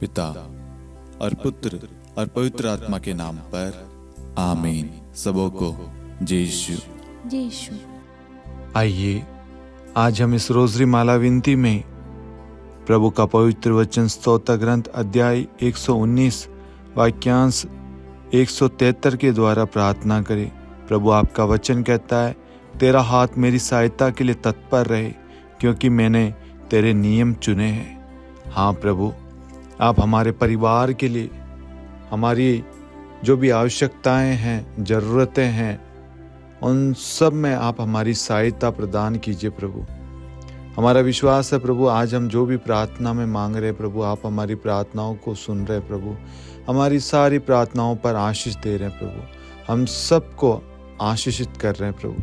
पिता और पुत्र और पवित्र आत्मा के नाम पर आमीन। सबों को जय यीशु। जय यीशु। आइए आज हम इस रोजरी माला विनती में प्रभु का पवित्र वचन स्तोत्र ग्रंथ अध्याय 119 वाक्यांश 173 के द्वारा प्रार्थना करें। प्रभु आपका वचन कहता है, तेरा हाथ मेरी सहायता के लिए तत्पर रहे, क्योंकि मैंने तेरे नियम चुने हैं। हाँ प्रभु, आप हमारे परिवार के लिए हमारी जो भी आवश्यकताएं हैं, ज़रूरतें हैं, उन सब में आप हमारी सहायता प्रदान कीजिए प्रभु। हमारा विश्वास है प्रभु, आज हम जो भी प्रार्थना में मांग रहे हैं प्रभु, आप हमारी प्रार्थनाओं को सुन रहे हैं प्रभु। हमारी सारी प्रार्थनाओं पर आशीष दे रहे हैं प्रभु। हम सबको आशीषित कर रहे हैं प्रभु।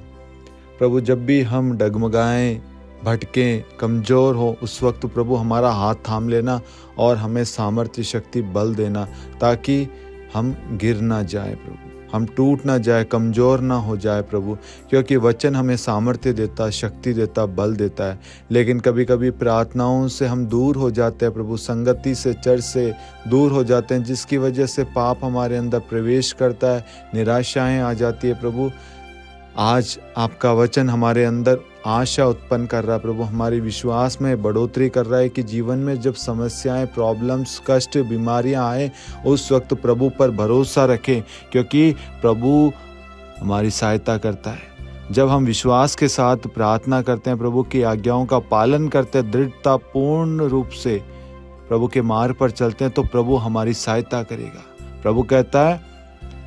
प्रभु जब भी हम डगमगाएं, भटकें, कमज़ोर हो, उस वक्त प्रभु हमारा हाथ थाम लेना और हमें सामर्थ्य, शक्ति, बल देना, ताकि हम गिर ना जाए प्रभु, हम टूट ना जाए, कमज़ोर ना हो जाए प्रभु। क्योंकि वचन हमें सामर्थ्य देता, शक्ति देता, बल देता है। लेकिन कभी कभी प्रार्थनाओं से हम दूर हो जाते हैं प्रभु, संगति से, चर्च से दूर हो जाते हैं, जिसकी वजह से पाप हमारे अंदर प्रवेश करता है, निराशाएं आ जाती है प्रभु। आज आपका वचन हमारे अंदर आशा उत्पन्न कर रहा है प्रभु, हमारे विश्वास में बढ़ोतरी कर रहा है कि जीवन में जब समस्याएं, प्रॉब्लम्स, कष्ट, बीमारियां आए, उस वक्त प्रभु पर भरोसा रखें, क्योंकि प्रभु हमारी सहायता करता है। जब हम विश्वास के साथ प्रार्थना करते हैं, प्रभु की आज्ञाओं का पालन करते हैं, दृढ़ता पूर्ण रूप से प्रभु के मार्ग पर चलते हैं, तो प्रभु हमारी सहायता करेगा। प्रभु कहता है,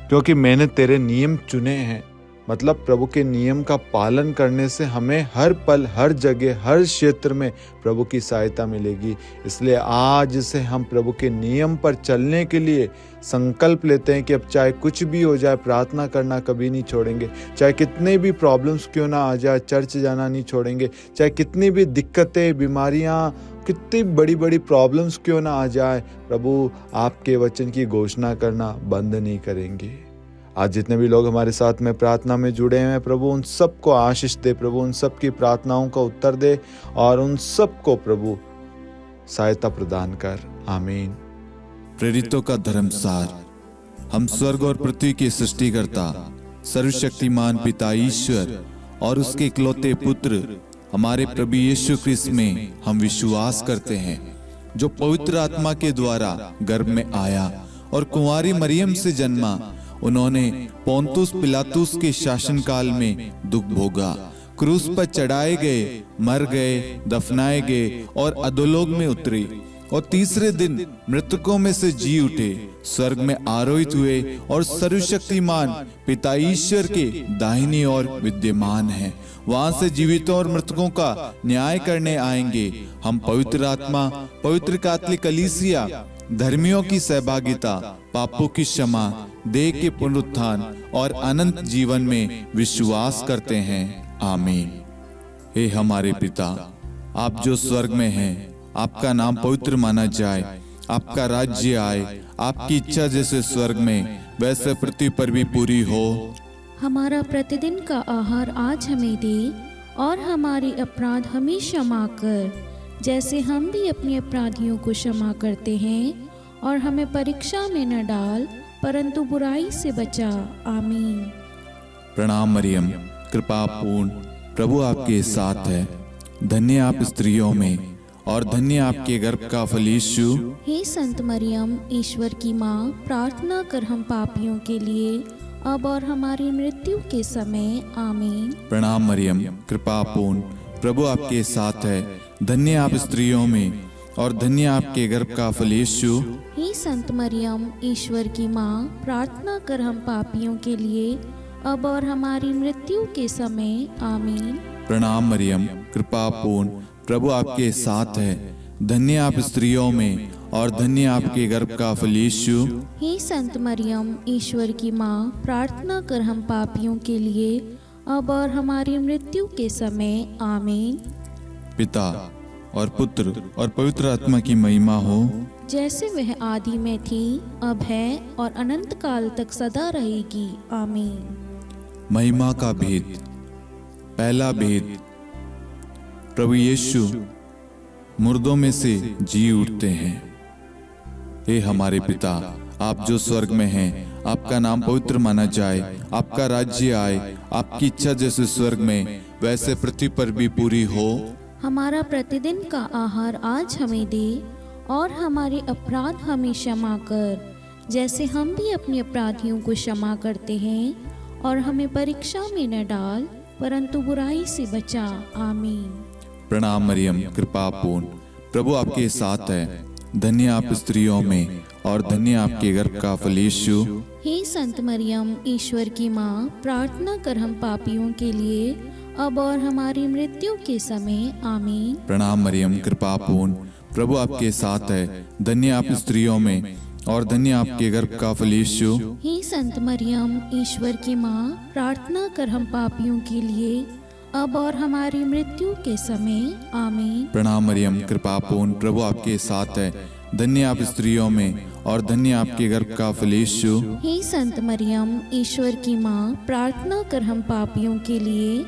क्योंकि मैंने तेरे नियम चुने हैं। मतलब प्रभु के नियम का पालन करने से हमें हर पल, हर जगह, हर क्षेत्र में प्रभु की सहायता मिलेगी। इसलिए आज से हम प्रभु के नियम पर चलने के लिए संकल्प लेते हैं कि अब चाहे कुछ भी हो जाए, प्रार्थना करना कभी नहीं छोड़ेंगे। चाहे कितने भी प्रॉब्लम्स क्यों ना आ जाए, चर्च जाना नहीं छोड़ेंगे। चाहे कितनी भी दिक्कतें, बीमारियां, कितनी बड़ी बड़ी प्रॉब्लम्स क्यों ना आ जाए, प्रभु आपके वचन की घोषणा करना बंद नहीं करेंगे। आज जितने भी लोग हमारे साथ में प्रार्थना में जुड़े हैं प्रभु, उन सबको आशीष दे प्रभु, उन सब की प्रार्थनाओं का उत्तर दे और उन सबको प्रभु सहायता प्रदान कर। आमीन। प्रेरितों का धर्मसार। हम स्वर्ग और पृथ्वी के सृष्टिकर्ता, सर्वशक्तिमान पिता ईश्वर और उसके इकलौते पुत्र हमारे प्रभु यीशु क्रिस्त में हम विश्वास करते हैं, जो पवित्र आत्मा के द्वारा गर्भ में आया और कुंवारी मरियम से जन्मा। उन्होंने पोंतुस पिलातुस के शासनकाल में दुख भोगा, क्रूस पर चढ़ाए गए, मर गए, दफनाए गए और अधोलोक में उतरे और तीसरे दिन मृतकों में से जी उठे, स्वर्ग में आरोहित हुए और सर्वशक्तिमान पिता ईश्वर के दाहिनी ओर विद्यमान हैं। वहां से जीवितों और मृतकों का न्याय करने आएंगे। हम पवित्र आत्मा, पवित्र कैथोलिक कलीसिया, धर्मियों की सहभागिता, पापों की क्षमा, देह के पुनरुत्थान और अनंत जीवन में विश्वास करते हैं। आमीन। हे हमारे पिता, आप जो स्वर्ग में हैं, आपका नाम पवित्र माना जाए, आपका राज्य आए, आपकी इच्छा जैसे स्वर्ग में वैसे पृथ्वी पर भी पूरी हो। हमारा प्रतिदिन का आहार आज हमें दे, और हमारे अपराध हमें क्षमा कर, जैसे हम भी अपने अपराधियों को क्षमा करते हैं, और हमें परीक्षा में न डाल, परंतु बुराई से बचा। आमीन। प्रणाम मरियम, कृपा पूर्ण, प्रभु आपके साथ है। धन्य आप स्त्रियों में और धन्य आपके गर्भ का फल यीशु। हे संत मरियम, ईश्वर की माँ, प्रार्थना कर हम पापियों के लिए, अब और हमारी मृत्यु के समय। आमीन। प्रणाम मरियम, कृपा पूर्ण, प्रभु आपके साथ है। धन्य आप स्त्रियों में और धन्य आपके गर्भ का फल यीशु। हे संत मरियम, ईश्वर की माँ, प्रार्थना कर हम पापियों के लिए, अब और हमारी मृत्यु के समय। आमीन। प्रणाम मरियम, कृपा पूर्ण, प्रभु आपके साथ है। धन्य आप स्त्रियों में और धन्य आपके गर्भ का फल यीशु। हे संत मरियम, ईश्वर की माँ, प्रार्थना कर हम पापियों के लिए, अब और हमारी मृत्यु के समय। आमीन। पिता और पुत्र और पवित्र आत्मा की महिमा हो, जैसे वह आदि में थी, अब है और अनंत काल तक सदा रहेगी। आमीन। महिमा का भेद। पहला भेद, प्रभु यीशु मुर्दों में से जी उठते हैं। हे हमारे पिता, आप जो स्वर्ग में हैं, आपका नाम पवित्र माना जाए, आपका राज्य आए, आपकी इच्छा जैसे स्वर्ग में वैसे पृथ्वी पर भी पूरी हो। हमारा प्रतिदिन का आहार आज हमें दे, और हमारे अपराध हमें क्षमा कर, जैसे हम भी अपने अपराधियों को क्षमा करते हैं, और हमें परीक्षा में न डाल, परंतु बुराई से बचा। आमीन। प्रणाम मरियम, कृपा पूर्ण, प्रभु आपके साथ है। धन्य आप स्त्रियों में, और धन्य आपके गर्भ का फल यीशु। हे संत मरियम, ईश्वर की माँ, प्रार्थना कर हम पापियों के लिए, अब और हमारी मृत्यु के समय। आमीन। प्रणाम मरियम, कृपा पूर्ण, प्रभु आपके साथ है। धन्य आप स्त्रियों में, और धन्य आपके गर्भ का फल यीशु। हे संत मरियम, ईश्वर की माँ, प्रार्थना कर हम पापियों के लिए, अब और हमारी मृत्यु के समय। आमीन। प्रणाम मरियम, कृपा पूर्ण, प्रभु आपके साथ है। धन्य आप स्त्रियों में, और धन्य आपके गर्भ का फल यीशु। हे संत मरियम, ईश्वर की माँ, प्रार्थना कर हम पापियों के लिए,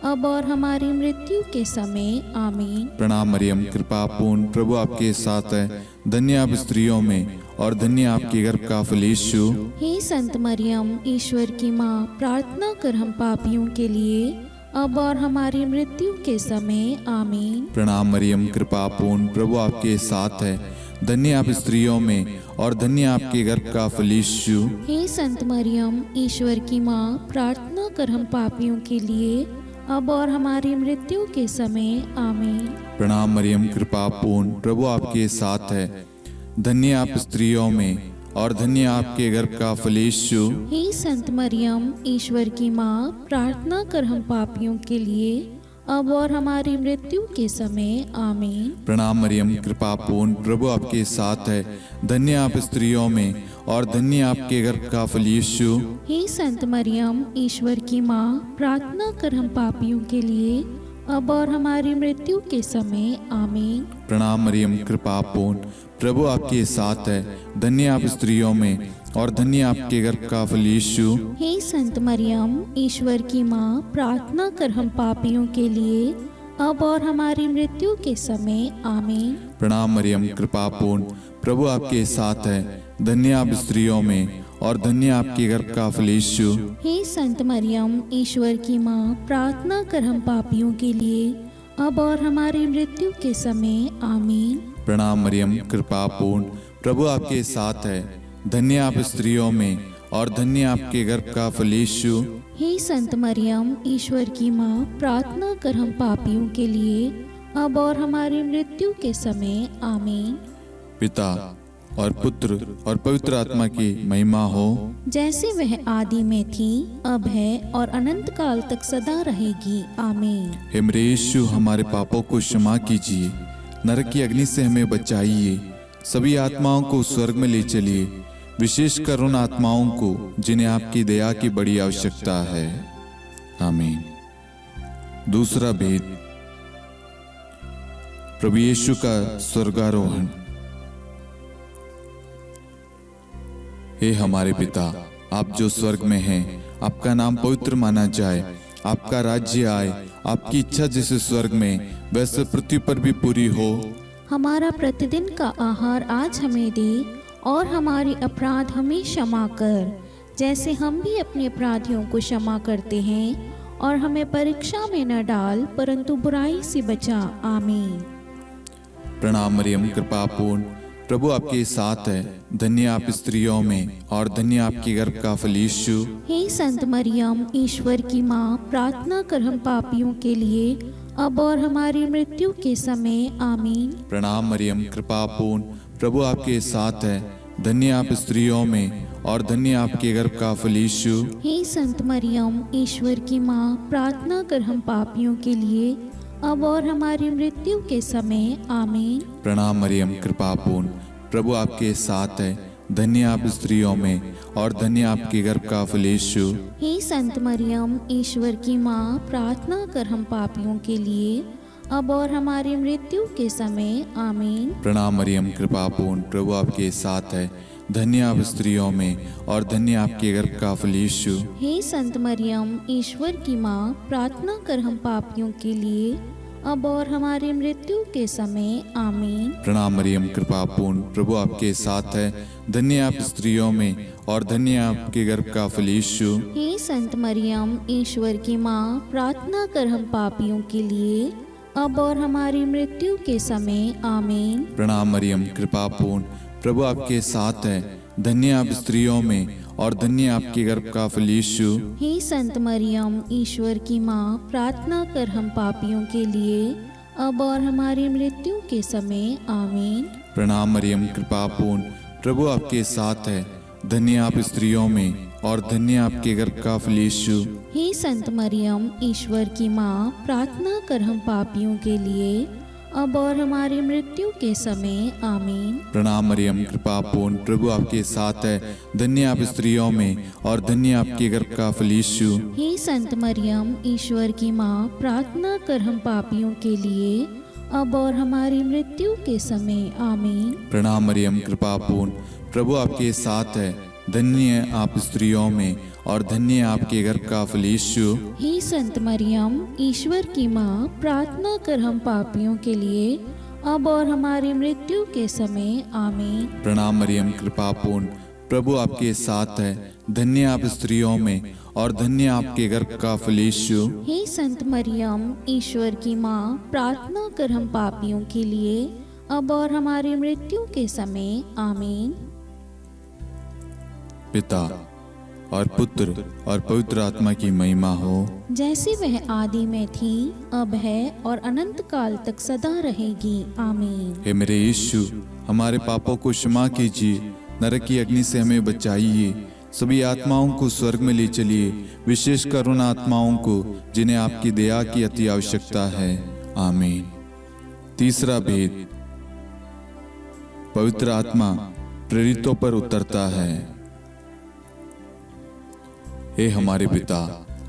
अब और हमारी मृत्यु के समय। आमीन। प्रणाम मरियम, कृपा पूर्ण, प्रभु आपके साथ है। धन्य आप स्त्रियों में, और धन्य आपके गर्भ का फल यीशु। हे संत मरियम, ईश्वर की माँ, प्रार्थना कर हम पापियों के लिए, अब और हमारी मृत्यु के समय। आमीन। प्रणाम मरियम, कृपा पूर्ण, प्रभु आपके साथ है। धन्य आप स्त्रियों में, और धन्य आपके गर्भ का फल यीशु। हे संत मरियम, ईश्वर की माँ, प्रार्थना कर हम पापियों के लिए, अब और हमारी मृत्यु के समय। आमीन। प्रणाम मरियम, कृपा पूर्ण, प्रभु आपके साथ है। धन्य आप स्त्रियों में, और धन्य आपके गर्भ का फल यीशु। हे संत मरियम, ईश्वर की माँ, प्रार्थना कर हम पापियों के लिए, अब और हमारी मृत्यु के समय। आमीन। प्रणाम मरियम, कृपा पूर्ण, प्रभु आपके साथ है। धन्य आप स्त्रियों में, और धन्य आपके गर्भ का फल यीशु। हे संत मरियम, ईश्वर की माँ, प्रार्थना कर हम पापियों के लिए, अब और हमारी मृत्यु के समय। आमीन। प्रणाम मरियम, कृपा पूर्ण, प्रभु आपके साथ है। धन्य आप स्त्रियों में, और धन्य आपके गर्भ का फल यीशु। हे संत मरियम, ईश्वर की माँ, प्रार्थना कर हम पापियों के लिए, अब और हमारी मृत्यु के समय। आमीन। प्रणाम मरियम, कृपा पूर्ण, प्रभु आपके साथ है। धन्य आप स्त्रियों में, और धन्य आपके गर्भ का फल यीशु। हे संत मरियम, ईश्वर की माँ, प्रार्थना कर हम पापियों के लिए, अब और हमारी मृत्यु के समय। आमीन। प्रणाम मरियम, कृपा पूर्ण, प्रभु आपके साथ है। धन्य आप स्त्रियों में, और धन्य आपके गर्भ का फल यीशु। हे संत मरियम, ईश्वर की माँ, प्रार्थना कर हम पापियों के लिए, अब और हमारी मृत्यु के समय। आमीन। पिता और पुत्र और पवित्र आत्मा की महिमा हो, जैसे वह आदि में थी, अब है, और अनंत काल तक सदा रहेगी। आमीन। हे मेरे यीशु, हमारे पापों को क्षमा कीजिए, नरक की अग्नि से हमें बचाइए, सभी आत्माओं को स्वर्ग में ले चलिए, विशेषकर उन आत्माओं को जिन्हें आपकी दया की बड़ी आवश्यकता है। आमीन। दूसरा भेद, प्रभु यीशु का स्वर्गारोहण। हे हमारे पिता, आप जो स्वर्ग में हैं, आपका नाम पवित्र माना जाए, आपका राज्य आए, आपकी इच्छा जैसे स्वर्ग में वैसे पृथ्वी पर भी पूरी हो। हमारा प्रतिदिन का आहार आज हमें दे, और हमारे अपराध हमें क्षमा कर, जैसे हम भी अपने अपराधियों को क्षमा करते हैं, और हमें परीक्षा में न डाल, परंतु बुराई से बचा। आमीन। प्रणाम मरियम, कृपा पूर्ण, प्रभु आपके साथ है। धन्य आप स्त्रियों में, और धन्य आपके गर्भ का फल यीशु। हे संत मरियम, ईश्वर की माँ, प्रार्थना कर हम पापियों के लिए, अब और हमारी मृत्यु के समय। आमीन। प्रणाम मरियम, कृपा पूर्ण, प्रभु आपके साथ है। धन्य आप स्त्रियों में, और धन्य आपके गर्भ का फल यीशु। हे संत मरियम, ईश्वर की माँ, प्रार्थना कर हम पापियों के लिए, अब और हमारी मृत्यु के समय। आमीन। प्रणाम मरियम, कृपा पूर्ण, प्रभु आपके साथ है। धन्य आप स्त्रियों में, और धन्य आपके गर्भ का फल यीशु। हे संत मरियम, ईश्वर की माँ, प्रार्थना कर हम पापियों के लिए, अब और हमारी मृत्यु के समय। आमीन। प्रणाम मरियम, कृपा पूर्ण, प्रभु आपके साथ है। धन्य आप स्त्रियों में, और धन्य आपके गर्भ का फल यीशु। हे संत मरियम, ईश्वर की माँ, प्रार्थना कर हम पापियों के लिए, अब और हमारी मृत्यु के समय आमीन। प्रणाम मरियम, कृपा पूर्ण, प्रभु आपके साथ है। धन्य आप स्त्रियों में और धन्य आपके गर्भ का फल यीशु। हे संत मरियम, ईश्वर की माँ, प्रार्थना कर हम पापियों के लिए, अब और हमारी मृत्यु के समय आमीन। प्रणाम मरियम, कृपा पूर्ण, प्रभु आपके साथ है। धन्य आप स्त्रियों में और धन्य आपके गर्भ का फल यीशु। हे संत मरियम, ईश्वर की माँ, प्रार्थना कर हम पापियों के लिए, अब और हमारी मृत्यु के समय आमीन। प्रणाम मरियम, कृपा पूर्ण, प्रभु आपके साथ है। धन्य आप स्त्रियों में और धन्य आपके गर्भ का फल यीशु। हे संत मरियम, ईश्वर की माँ, प्रार्थना कर हम पापियों के लिए, अब और हमारी मृत्यु के समय आमीन। प्रणाम मरियम, कृपा पूर्ण, प्रभु आपके साथ है। धन्य आप स्त्रियों में और धन्य आपके गर्भ का फल यीशु। हे संत मरियम, ईश्वर की माँ, प्रार्थना कर हम पापियों के लिए, अब और हमारी मृत्यु के समय आमीन। प्रणाम मरियम, कृपा पूर्ण, प्रभु आपके साथ है। धन्य आप स्त्रियों में और धन्य आपके गर्भ का फल यीशु। हे संत मरियम, ईश्वर की माँ, प्रार्थना कर हम पापियों के लिए, अब और हमारी मृत्यु के समय आमीन। प्रणाम मरियम, कृपा पूर्ण, प्रभु आपके साथ है। धन्य आप स्त्रियों में और धन्य आपके गर्भ का फल यीशु। हे संत मरियम, ईश्वर की माँ, प्रार्थना कर हम पापियों के लिए, अब और हमारी मृत्यु के समय आमीन। पिता और पुत्र और पवित्र आत्मा की महिमा हो, जैसे वह आदि में थी, अब है और अनंत काल तक सदा रहेगी आमीन। हे मेरे यीशु, हमारे पापों को क्षमा कीजिए, नरक की अग्नि से हमें बचाइए, सभी आत्माओं को स्वर्ग में ले चलिए, विशेषकर उन आत्माओं को जिन्हें आपकी दया की अति आवश्यकता है। आमीन। तीसरा भेद, पवित्र आत्मा प्रेरितों पर उतरता है। हे हमारे पिता,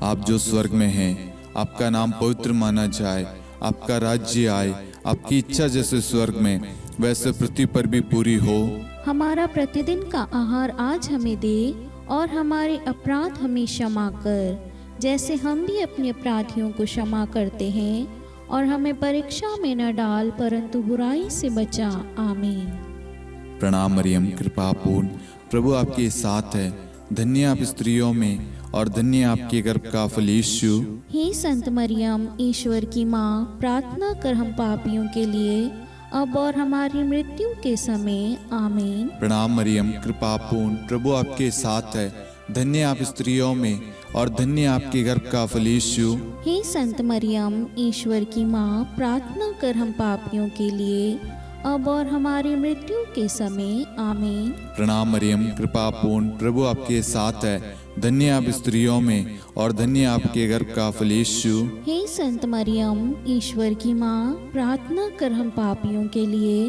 आप जो स्वर्ग में हैं, आपका नाम पवित्र माना जाए, आपका राज्य आए, आपकी इच्छा जैसे स्वर्ग में वैसे पृथ्वी पर भी पूरी हो। हमारा प्रतिदिन का आहार आज हमें दे, और हमारे अपराध हमें क्षमा कर, जैसे हम भी अपने अपराधियों को क्षमा करते हैं, और हमें परीक्षा में न डाल, परंतु बुराई से बचा। आमीन। प्रणाम मरियम, कृपा पूर्ण, प्रभु आपके साथ है। धन्य आप स्त्रियों में और धन्य आपके गर्भ का फल यीशु। हे संत मरियम, ईश्वर की माँ, प्रार्थना कर हम पापियों के लिए, अब और हमारी मृत्यु के समय आमीन। प्रणाम मरियम, कृपा पूर्ण, प्रभु आपके साथ है। धन्य आप स्त्रियों में और धन्य आपके गर्भ का फल यीशु। हे संत मरियम, ईश्वर की माँ, प्रार्थना कर हम पापियों के लिए, अब और हमारी मृत्यु के समय आमीन। प्रणाम मरियम, कृपा पूर्ण, प्रभु आपके साथ है। धन्य आप स्त्रियों में और धन्य आपके गर्भ का फल यीशु। हे संत मरियम, ईश्वर की माँ, प्रार्थना कर हम पापियों के लिए,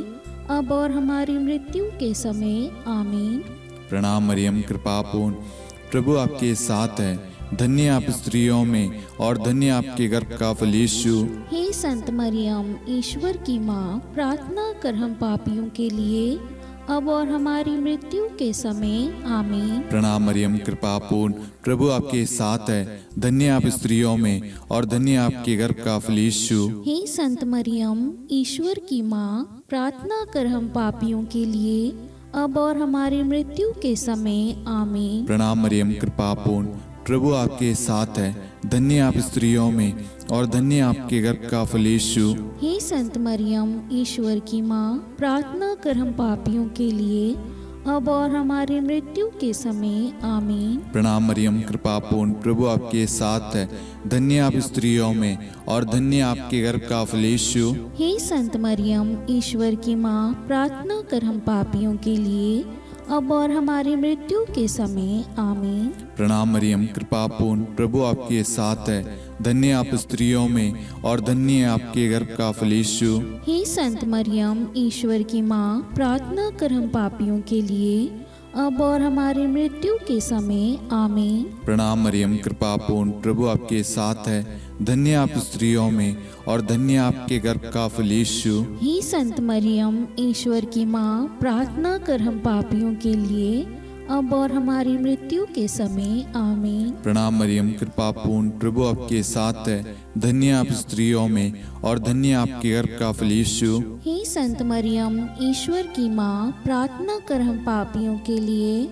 अब और हमारी मृत्यु के समय आमीन। प्रणाम मरियम, कृपा पूर्ण, प्रभु आपके साथ है। धन्य आप स्त्रियों में और धन्य आपके गर्भ का फल यीशु। हे संत मरियम, ईश्वर की माँ, प्रार्थना कर हम पापियों के लिए, अब और हमारी मृत्यु के समय आमीन। प्रणाम मरियम, कृपा पूर्ण, प्रभु आपके साथ है। धन्य आप स्त्रियों में और धन्य आपके गर्भ का फल यीशु। हे संत मरियम, ईश्वर की माँ, प्रार्थना कर हम पापियों के लिए, अब और हमारी मृत्यु के समय आमीन। प्रणाम मरियम, कृपा पूर्ण, प्रभु आपके साथ है। धन्य आप स्त्रियों में और धन्य आपके गर्भ का फल यीशु। हे संत मरियम, ईश्वर की माँ, प्रार्थना कर हम पापियों के लिए, अब और हमारी मृत्यु के समय आमीन। प्रणाम मरियम, कृपा पूर्ण, प्रभु आपके साथ है। धन्य आप स्त्रियों में और धन्य आपके गर्भ का फल यीशु। हे संत मरियम, ईश्वर की माँ, प्रार्थना कर हम पापियों के लिए, अब और हमारी मृत्यु के समय आमीन। प्रणाम मरियम, कृपा पूर्ण, प्रभु आपके साथ है। धन्य आप स्त्रियों में और धन्य आपके गर्भ का फल यीशु। हे संत मरियम, ईश्वर की माँ, प्रार्थना कर हम पापियों के लिए, अब और हमारी मृत्यु के समय आमीन। प्रणाम मरियम, कृपा पूर्ण, प्रभु आपके साथ है। धन्य आप स्त्रियों में और धन्य आपके गर्भ का फल यीशु। हे संत मरियम, ईश्वर की माँ, प्रार्थना कर हम पापियों के लिए, अब और हमारी मृत्यु के समय आमीन। प्रणाम मरियम, कृपा पूर्ण, प्रभु आपके साथ है। धन्य आप स्त्रियों में और धन्य आपके गर्भ का फल यीशु। हे संत मरियम, ईश्वर की माँ, प्रार्थना कर हम पापियों के लिए,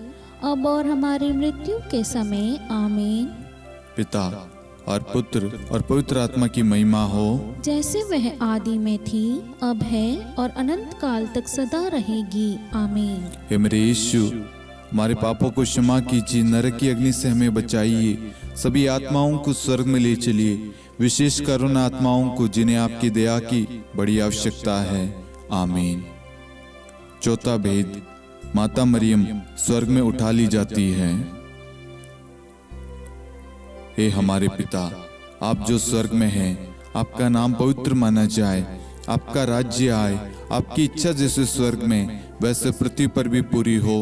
अब और हमारी मृत्यु के समय आमीन। पिता और पुत्र और पवित्र आत्मा की महिमा हो, जैसे वह आदि में थी, अब है और अनंत काल तक सदा रहेगी आमीन। हे मेरे यीशु, हमारे पापों को क्षमा कीजिए, नरक की अग्नि से हमें बचाइए, सभी आत्माओं को स्वर्ग में ले चलिए, विशेषकर उन आत्माओं को जिन्हें आपकी दया की बड़ी आवश्यकता है आमीन। चौथा भेद, माता मरियम स्वर्ग में उठा ली जाती है। हे हमारे पिता, आप जो स्वर्ग में हैं, आपका नाम पवित्र माना जाए, आपका राज्य आए, आपकी इच्छा जैसे स्वर्ग में वैसे पृथ्वी पर भी पूरी हो।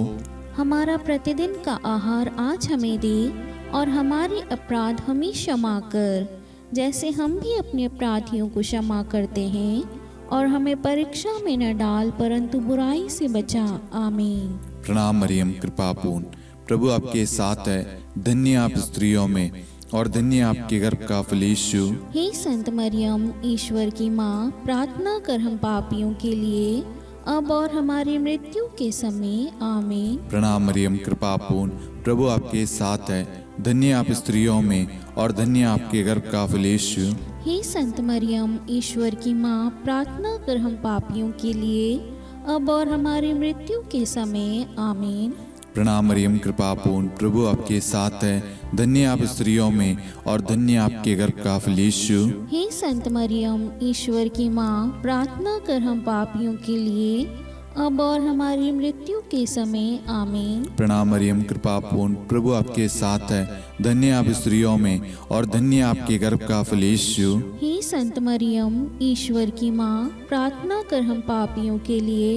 हमारा प्रतिदिन का आहार आज हमें दे, और हमारे अपराध हमें क्षमा कर, जैसे हम भी अपने अपराधियों को क्षमा करते हैं, और हमें परीक्षा में न डाल, परंतु बुराई से बचा आमीन। प्रणाम मरियम, कृपा पूर्ण, प्रभु आपके साथ है। धन्य आप स्त्रियों में और धन्य आपके गर्भ का फल यीशु। हे संत मरियम, ईश्वर की माँ, प्रार्थना कर हम पापियों के लिए, अब और हमारी मृत्यु के समय आमीन। प्रणाम मरियम, कृपा पूर्ण, प्रभु आपके साथ है। धन्य आप स्त्रियों में और धन्य आपके गर्भ का फल यीशु। हे संत मरियम, ईश्वर की माँ, प्रार्थना कर हम पापियों के लिए, अब और हमारी मृत्यु के समय आमीन। प्रणाम मरियम, कृपा पूर्ण, प्रभु आपके साथ है। धन्य आप स्त्रियों में और धन्य आपके गर्भ का फल यीशु। हे संत मरियम, ईश्वर की माँ, प्रार्थना कर हम पापियों के लिए, अब और हमारी मृत्यु के समय आमीन। प्रणाम मरियम, कृपा पूर्ण, प्रभु आपके साथ है। धन्य आप स्त्रियों में और धन्य आपके गर्भ का फल यीशु। हे संत मरियम, ईश्वर की माँ, प्रार्थना कर हम पापियों के लिए,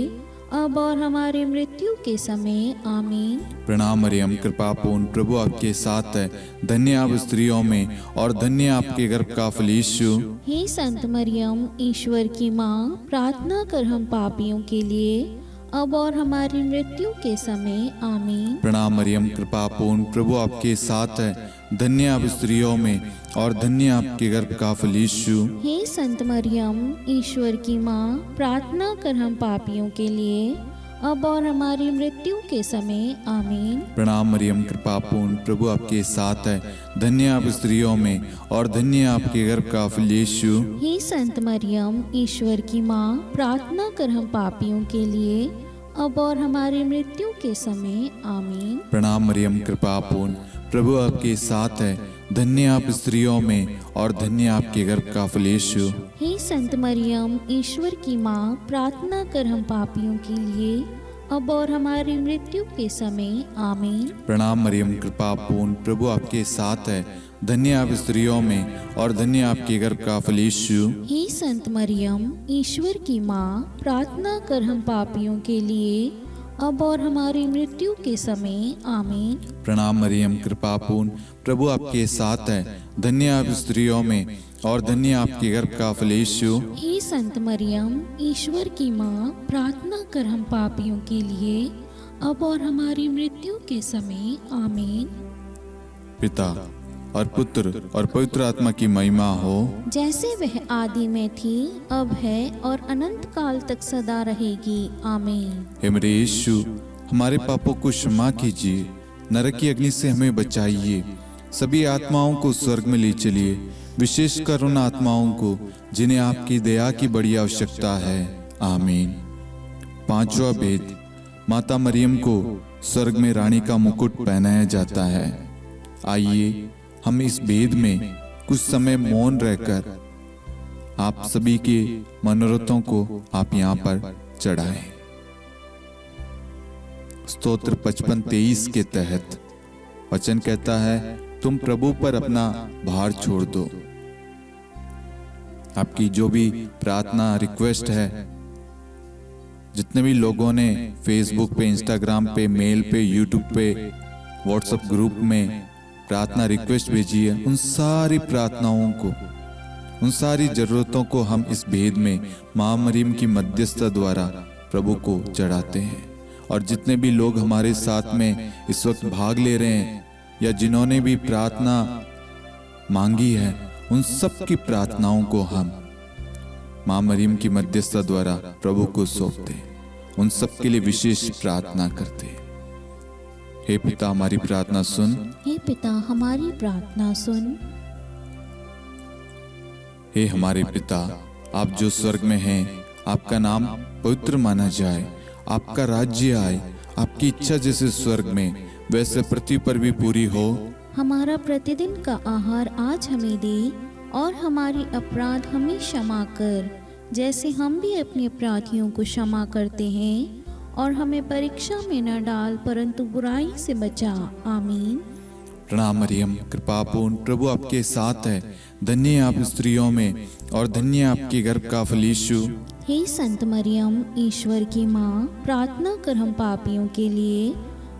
अब और हमारी मृत्यु के समय आमीन। प्रणाम मरियम, कृपा पूर्ण, प्रभु आपके साथ है। धन्य आप स्त्रियों में और धन्य आपके गर्भ का फल यीशु। हे संत मरियम, ईश्वर की माँ, प्रार्थना कर हम पापियों के लिए, अब और हमारी मृत्यु के समय आमीन। प्रणाम मरियम, कृपा पूर्ण, प्रभु आपके साथ है। धन्य आप स्त्रियों में और धन्य आपके गर्भ का फल यीशु। हे संत मरियम, ईश्वर की माँ, प्रार्थना कर हम पापियों के लिए, अब और हमारी मृत्यु के समय आमीन। प्रणाम मरियम, कृपा पूर्ण, प्रभु आपके साथ है। धन्य आप स्त्रियों में और धन्य आपके गर्भ का फल यीशु। हे संत मरियम, ईश्वर की माँ, प्रार्थना कर हम पापियों के लिए, अब और हमारी मृत्यु के समय आमीन। प्रणाम मरियम, कृपा पूर्ण, प्रभु आपके साथ है। धन्य आप स्त्रियों में और धन्य आपके गर्भ का फल यीशु। हे संत मरियम, ईश्वर की माँ, प्रार्थना कर हम पापियों के लिए, अब और हमारी मृत्यु के समय आमीन। प्रणाम मरियम, कृपा पूर्ण, प्रभु आपके साथ है। धन्य आप स्त्रियों में और धन्य आपके गर्भ का फल यीशु। हे संत मरियम, ईश्वर की माँ, प्रार्थना कर हम पापियों के लिए, अब और हमारी मृत्यु के समय आमीन। प्रणाम मरियम, कृपा पूर्ण, प्रभु आपके साथ है। धन्य आप स्त्रियों में और धन्य आपके गर्भ का फल यीशु। हे संत मरियम, ईश्वर की माँ, प्रार्थना कर हम पापियों के लिए, अब और हमारी मृत्यु के समय आमीन। पिता और पुत्र और पवित्र आत्मा की महिमा हो, जैसे वह आदि में थी, अब है और अनंत काल तक सदा रहेगी आमीन। हे मेरे यीशु, हमारे पापों को क्षमा कीजिए, नरक की अग्नि से हमें बचाइए, सभी आत्माओं को स्वर्ग में ले चलिए, विशेषकर उन आत्माओं को जिन्हें आपकी दया की बड़ी आवश्यकता है आमीन। पांचवा भेद, माता मरियम को स्वर्ग में रानी का मुकुट पहनाया जाता है। आइए हम इस भेद में कुछ समय मौन रहकर आप सभी के मनोरथों को आप यहाँ पर चढ़ाएं। स्तोत्र 55:23 के तहत वचन कहता है, तुम प्रभु पर अपना भार छोड़ दो। आपकी जो भी प्रार्थना रिक्वेस्ट है, जितने भी लोगों ने फेसबुक पे, इंस्टाग्राम पे, मेल पे, यूट्यूब पे, व्हाट्सएप ग्रुप में प्रार्थना रिक्वेस्ट भेजी है, उन सारी प्रार्थनाओं को, उन सारी जरूरतों को हम इस भेद में मां मरियम की मध्यस्थता द्वारा प्रभु को चढ़ाते हैं और जितने भी लोग हमारे साथ में इस वक्त भाग ले रहे हैं या जिन्होंने भी प्रार्थना मांगी है, उन सब की प्रार्थनाओं को हम माँ मरियम की मध्यस्थता द्वारा प्रभु को सौंपते, उन सब के लिए विशेष प्रार्थना करते। हे पिता हमारी प्रार्थना सुन। हे पिता हमारी प्रार्थना सुन। हे हमारे पिता, आप जो स्वर्ग में हैं, आपका नाम पवित्र माना जाए, आपका राज्य आए, आपकी इच्छा जैसे स्वर्ग में वैसे पृथ्वी पर भी पूरी हो। हमारा प्रतिदिन का आहार आज हमें दे, और हमारी अपराध हमें क्षमा कर, जैसे हम भी अपने अपराधियों को क्षमा करते हैं, और हमें परीक्षा में न डाल परंतु बुराई से बचा। आमीन। प्रणाम मरियम, कृपापूर्ण प्रभु आपके साथ है, धन्य आप स्त्रियों में और धन्य आपके गर्भ का फल यीशु। हे संत मरियम, ईश्वर की माँ, प्रार्थना कर हम पापियों के लिए,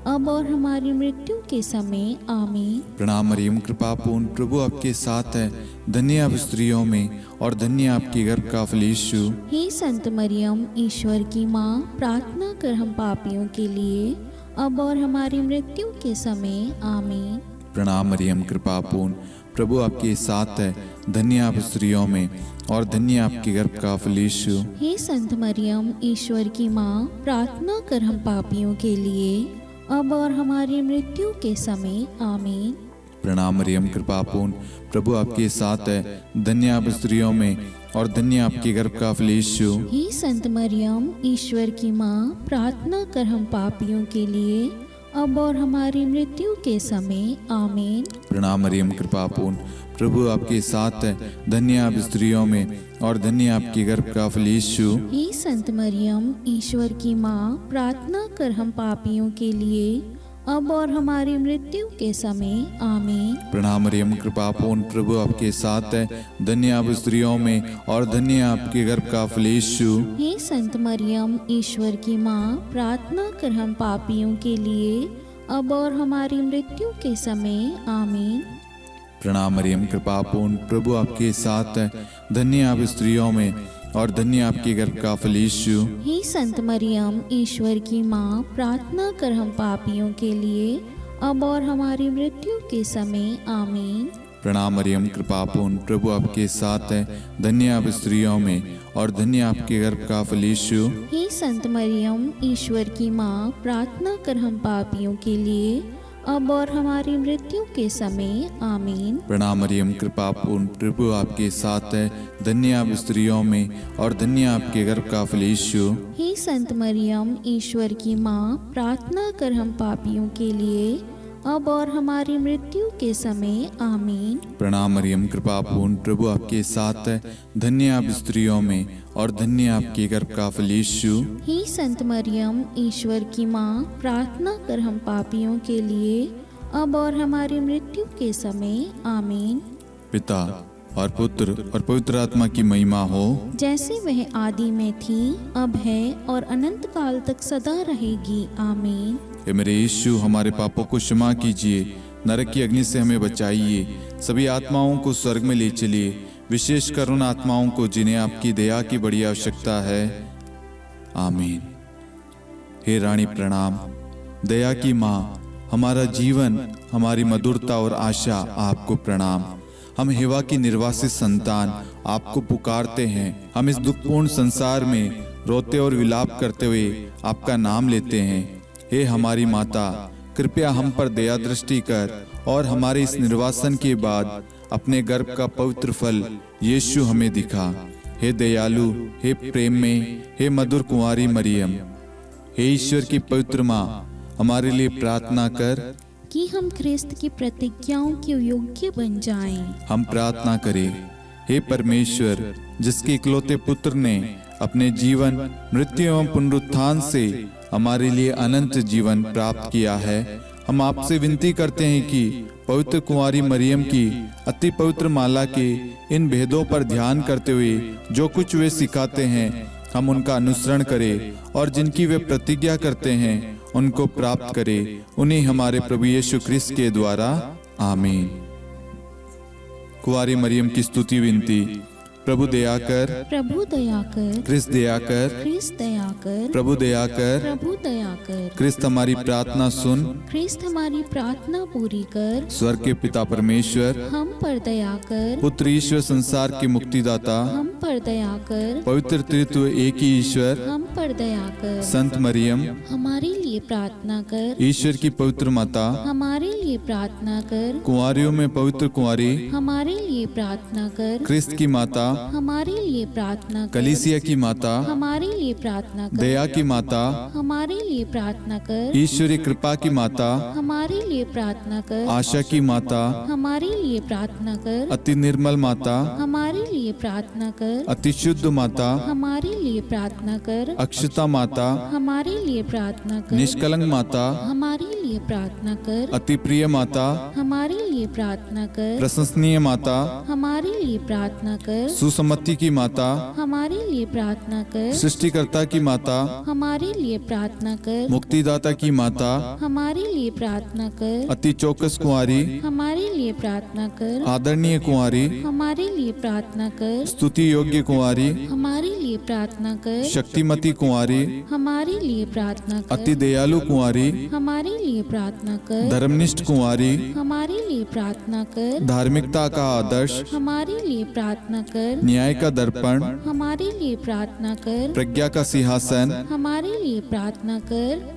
अब और हमारी मृत्यु के समय। आमीन। प्रणाम मरियम, कृपापूर्ण प्रभु आपके साथ है, धन्य आप स्त्रियों में और धन्य आपके गर्भ का फल यीशु। हे संत मरियम, ईश्वर की माँ, प्रार्थना कर हम पापियों के लिए, अब और हमारी मृत्यु के समय। आमीन। प्रणाम मरियम, कृपापूर्ण प्रभु आपके साथ है, धन्य आप स्त्रियों में और धन्य आपके गर्भ का फल यीशु। हे संत मरियम, ईश्वर की माँ, प्रार्थना कर हम पापियों के लिए, अब और हमारी मृत्यु के समय। आमीन। प्रणाम मरियम, कृपापूर्ण प्रभु आपके साथ है, धन्य आप स्त्रियों में और धन्य आपके गर्भ का फल यीशु। हे संत मरियम, ईश्वर की माँ, प्रार्थना कर हम पापियों के लिए, अब और हमारी मृत्यु के समय। आमीन। प्रणाम मरियम, कृपापूर्ण प्रभु आपके साथ है, धन्य आप स्त्रियों में और धन्य आपके गर्भ का फल यीशु। हे संत मरियम, ईश्वर की माँ, प्रार्थना कर हम पापियों के लिए, अब और हमारी मृत्यु के समय। आमीन। प्रणाम मरियम, कृपापूर्ण प्रभु आपके साथ है, धन्य आप स्त्रियों में और धन्य आपके गर्भ का फल यीशु। हे संत मरियम, ईश्वर की माँ, प्रार्थना कर हम पापियों के लिए, अब और हमारी मृत्यु के समय। आमीन। प्रणाम मरियम, कृपापूर्ण प्रभु आपके साथ है, धन्य आप स्त्रियों में और धन्य आपके गर्भ का फल यीशु। हे संत मरियम, ईश्वर की माँ, प्रार्थना कर हम पापियों के लिए, अब और हमारी मृत्यु के समय। आमीन। प्रणाम मरियम, कृपापूर्ण प्रभु आपके साथ है, धन्य आप स्त्रियों में और धन्य आपके गर्भ का फल यीशु। हे संत मरियम, ईश्वर की माँ, प्रार्थना कर हम पापियों के लिए, अब और हमारी मृत्यु के समय। आमीन। प्रणाम मरियम, कृपापूर्ण प्रभु आपके साथ है, धन्य आप स्त्रियों में और धन्य आपके गर्भ का फल यीशु। हे संत मरियम, ईश्वर की माँ, प्रार्थना कर हम पापियों के लिए, अब और हमारी मृत्यु के समय। आमीन। प्रणाम मरियम, कृपापूर्ण प्रभु आपके साथ है, धन्य आप स्त्रियों में और धन्य आपके गर्भ का फल यीशु। हे संत मरियम, ईश्वर की माँ, प्रार्थना कर हम पापियों के लिए, अब और हमारी मृत्यु के समय। आमीन। पिता और पुत्र और पवित्र आत्मा की महिमा हो, जैसे वह आदि में थी, अब है और अनंत काल तक सदा रहेगी। आमीन। हे मेरे यीशु, हमारे पापों को क्षमा कीजिए, नरक की अग्नि से हमें बचाइए, सभी आत्माओं को स्वर्ग में ले चलिए, विशेषकर उन आत्माओं को जिन्हें आपकी दया की बड़ी आवश्यकता है। आमीन। हे रानी प्रणाम, दया की माँ, हमारा जीवन, हमारी मधुरता और आशा आपको प्रणाम। हम हेवा की निर्वासित संतान आपको पुकारते हैं। हम इस दुखपूर्ण संसार में रोते और विलाप करते हुए आपका नाम लेते हैं। हे हमारी माता, कृपया हम पर दया दृष्टि कर और हमारे इस निर्वासन के बाद अपने गर्भ का पवित्र फल यीशु हमें दिखा। हे दयालु, हे प्रेम में, हे मधुर कुंवारी मरियम, हे ईश्वर की पवित्र माँ, हमारे लिए प्रार्थना कर कि हम ख्रिस्त की प्रतिज्ञाओं के योग्य बन जाएं। हम प्रार्थना करें। हे परमेश्वर, जिसके इकलौते पुत्र ने अपने जीवन, मृत्यु एवं पुनरुत्थान से हमारे लिए अनंत जीवन प्राप्त किया है, हम आपसे विनती करते हैं कि पवित्र कुंवारी मरियम की अति पवित्र माला के इन भेदों पर ध्यान करते हुए जो कुछ वे सिखाते हैं, हम उनका अनुसरण करें और जिनकी वे प्रतिज्ञा करते हैं उनको प्राप्त करें। उन्हीं हमारे प्रभु यीशु ख्रिस्त के द्वारा। आमीन। कुंवारी मरियम की स्तुति विनती। प्रभु दया कर, प्रभु दया कर, क्रिस्त दया कर, ख्रिस्त दया कर, प्रभु दया कर, प्रभु दया कर, क्रिस्त हमारी प्रार्थना सुन। ख्रिस्त हमारी प्रार्थना पूरी कर, स्वर्ग के पिता परमेश्वर, हम पर दया कर, पुत्र ईश्वर संसार के मुक्तिदाता, हम पर दया कर, पवित्र त्रित्व एक ही ईश्वर, हम पर दया कर, संत मरियम, हमारे लिए प्रार्थना कर, ईश्वर की पवित्र माता, हमारे लिए प्रार्थना कर, कुंवारियों में पवित्र कुंवारी, हमारे लिए प्रार्थना कर, क्रिस्त की माता, हमारे लिए प्रार्थना कर, कलीसिया की माता, हमारे लिए प्रार्थना कर, दया की माता, हमारे लिए प्रार्थना कर, ईश्वरी कृपा की माता, हमारे लिए प्रार्थना कर, आशा की माता, हमारे लिए प्रार्थना कर, अति निर्मल माता, हमारे लिए प्रार्थना कर, अति शुद्ध माता, हमारे लिए प्रार्थना कर, अक्षता माता, हमारे लिए प्रार्थना कर, निष्कलंक माता, हमारे लिए प्रार्थना कर, अति प्रिय माता, हमारे लिए प्रार्थना कर, प्रशंसनीय माता, हमारे लिए प्रार्थना कर, सुसम्मति की माता, हमारे लिए प्रार्थना कर, सृष्टिकर्ता की माता, हमारे लिए प्रार्थना कर, मुक्तिदाता की माता, हमारे लिए प्रार्थना कर, अति चौकस कुंवारी, हमारे लिए प्रार्थना कर, आदरणीय कुंवारी, हमारे लिए प्रार्थना कर, स्तुति योग्य कुंवारी, हमारे लिए प्रार्थना कर, शक्तिमती कुंवारी, हमारे लिए प्रार्थना अति कर, दयालु कुंवारी, हमारे लिए प्रार्थना कर, धर्मनिष्ठ कुंवारी, हमारे लिए प्रार्थना कर, धार्मिकता का आदर्श, हमारे लिए प्रार्थना कर, न्याय का दर्पण, हमारे लिए प्रार्थना कर, प्रज्ञा का सिंहासन, हमारे लिए प्रार्थना कर,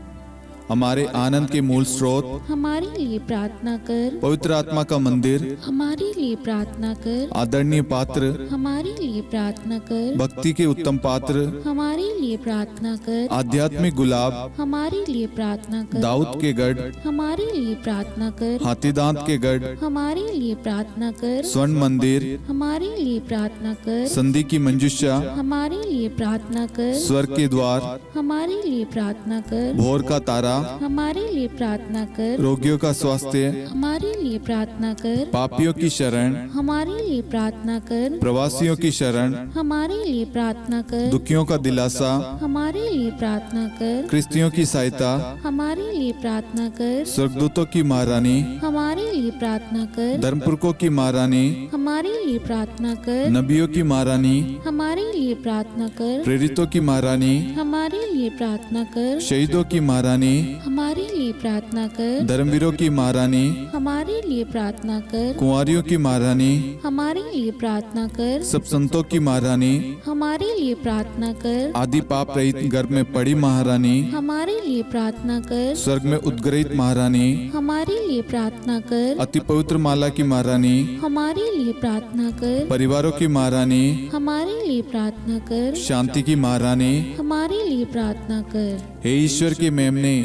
हमारे आनंद के मूल स्रोत, हमारे लिए प्रार्थना कर, पवित्र आत्मा का मंदिर, हमारे लिए प्रार्थना कर, आदरणीय पात्र, हमारे लिए प्रार्थना कर, भक्ति के उत्तम पात्र, हमारे लिए प्रार्थना कर, आध्यात्मिक गुलाब, हमारे लिए प्रार्थना कर, दाऊद के गढ़, हमारे लिए प्रार्थना कर, हाथीदांत के गढ़, हमारे लिए प्रार्थना कर, स्वर्ण मंदिर, हमारे लिए प्रार्थना कर, संधि की मंजुषा, हमारे लिए प्रार्थना कर, स्वर्ग के द्वार, हमारे लिए प्रार्थना कर, भोर का तारा, हमारे लिए प्रार्थना कर, रोगियों का स्वास्थ्य, हमारे लिए प्रार्थना कर, पापियों की शरण, हमारे लिए प्रार्थना कर, प्रवासियों की शरण, हमारे लिए प्रार्थना कर, दुखियों का दिलासा, हमारे लिए प्रार्थना कर, क्रिस्तियों की सहायता, हमारे लिए प्रार्थना कर, स्वर्गदूतों की महारानी, हमारे लिए प्रार्थना कर, धर्मपुरखों की महारानी, हमारे लिए प्रार्थना कर, नबियों की महारानी, हमारे लिए प्रार्थना कर, प्रेरितों की महारानी, हमारे लिए प्रार्थना कर, शहीदों की महारानी, हमारे लिए प्रार्थना कर, धर्मवीरों की महारानी, हमारे लिए प्रार्थना कर, कुंवारियों की महारानी, हमारे लिए प्रार्थना कर, सब संतों की महारानी, हमारे लिए प्रार्थना कर, आदि पाप रहित गर्भ में पड़ी महारानी, हमारे लिए प्रार्थना कर, स्वर्ग में उद्ग्रहित महारानी, हमारे लिए प्रार्थना कर, अति पवित्र माला की महारानी, हमारे लिए प्रार्थना कर, परिवारों की महारानी, हमारे लिए प्रार्थना कर, शांति की महारानी, हमारे लिए प्रार्थना कर। हे ईश्वर के मेमने,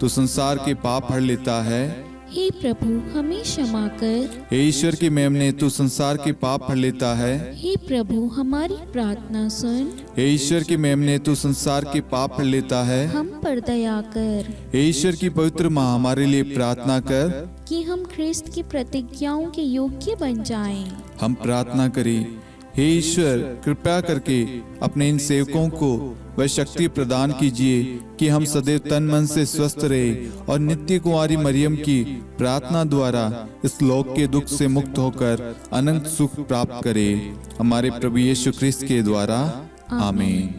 तू संसार के पाप हर लेता है। हे प्रभु हमें क्षमा कर। हे ईश्वर के मेमने, तू संसार के पाप हर लेता है। हे प्रभु हमारी प्रार्थना सुन। हे ईश्वर के मेमने, तू संसार के पाप हर लेता है। हम पर दया कर हे ईश्वर की पवित्र माँ, हमारे लिए प्रार्थना कर कि हम ख्रिस्त की प्रतिज्ञाओं के योग्य बन जाएं। हम प्रार्थना करें। हे ईश्वर, कृपया करके अपने इन सेवकों को वह शक्ति प्रदान कीजिए कि हम सदैव तन मन से स्वस्थ रहे और नित्य कुंवारी मरियम की प्रार्थना द्वारा इस लोक के दुख से मुक्त होकर अनंत सुख प्राप्त करें। हमारे प्रभु यीशु ख्रिस्त के द्वारा आमीन।